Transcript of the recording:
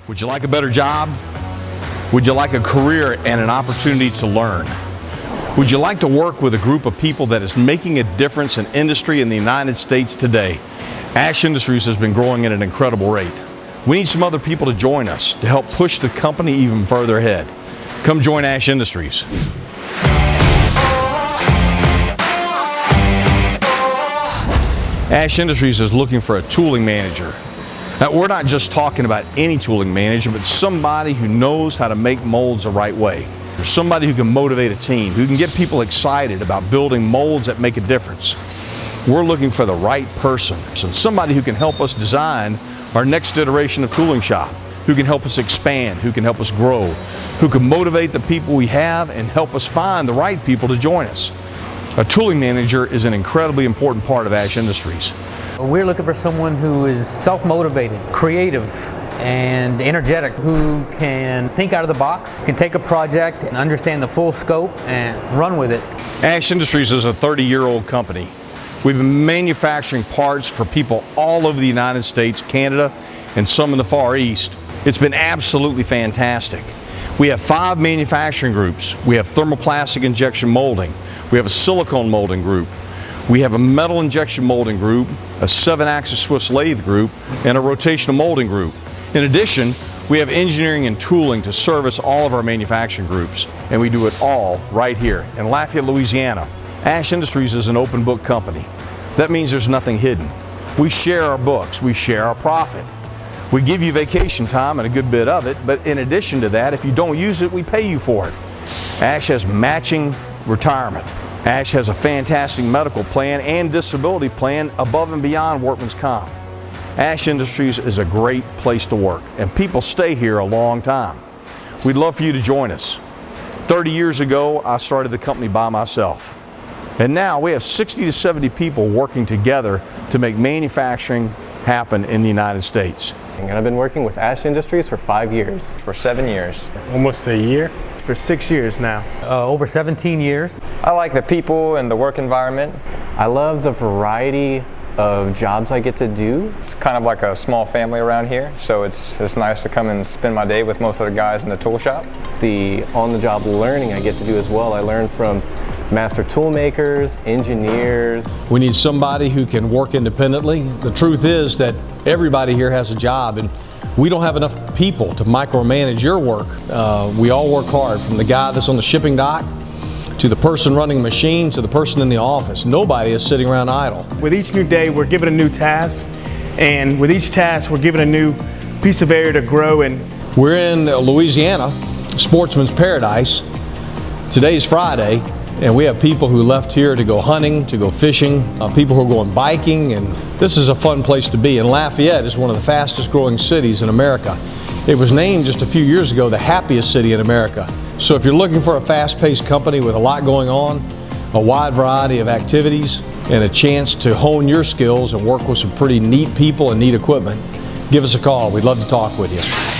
Would you like a better job? Would you like a career and an opportunity to learn? Would you like to work with a group of people that is making a difference in industry in the United States today? Ash Industries has been growing at an incredible rate. We need some other people to join us to help push the company even further ahead. Come join Ash Industries. Ash Industries is looking for a tooling manager. Now, we're not just talking about any tooling manager, but somebody who knows how to make molds the right way. Somebody who can motivate a team, who can get people excited about building molds that make a difference. We're looking for the right person, and somebody who can help us design our next iteration of tooling shop, who can help us expand, who can help us grow, who can motivate the people we have and help us find the right people to join us. A tooling manager is an incredibly important part of Ash Industries. We're looking for someone who is self-motivated, creative, and energetic, who can think out of the box, can take a project and understand the full scope and run with it. Ash Industries is a 30-year-old company. We've been manufacturing parts for people all over the United States, Canada, and some in the Far East. It's been absolutely fantastic. We have 5 manufacturing groups. We have thermoplastic injection molding. We have a silicone molding group. We have a metal injection molding group, a 7-axis Swiss lathe group, and a rotational molding group. In addition, we have engineering and tooling to service all of our manufacturing groups, and we do it all right here in Lafayette, Louisiana. Ash Industries is an open book company. That means there's nothing hidden. We share our books, we share our profit. We give you vacation time and a good bit of it, but in addition to that, if you don't use it, we pay you for it. Ash has matching retirement. Ash has a fantastic medical plan and disability plan above and beyond workman's comp. Ash Industries is a great place to work, and people stay here a long time. We'd love for you to join us. 30 years ago, I started the company by myself. And now we have 60 to 70 people working together to make manufacturing happen in the United States. And I've been working with Ash Industries for 5 years. For 7 years. Almost a year. For 6 years now. Over 17 years. I like the people and the work environment. I love the variety of jobs I get to do. It's kind of like a small family around here, so it's nice to come and spend my day with most of the guys in the tool shop. The on-the-job learning I get to do as well. I learn from master tool makers, engineers. We need somebody who can work independently. The truth is that everybody here has a job, and we don't have enough people to micromanage your work. We all work hard, from the guy that's on the shipping dock to the person running a machine to the person in the office. Nobody is sitting around idle. With each new day, we're given a new task, and with each task, we're given a new piece of area to grow in. We're in Louisiana, sportsman's paradise. Today's Friday, and we have people who left here to go hunting, to go fishing, people who are going biking, and this is a fun place to be. And Lafayette is one of the fastest growing cities in America. It was named just a few years ago the happiest city in America. So if you're looking for a fast-paced company with a lot going on, a wide variety of activities, and a chance to hone your skills and work with some pretty neat people and neat equipment, give us a call. We'd love to talk with you.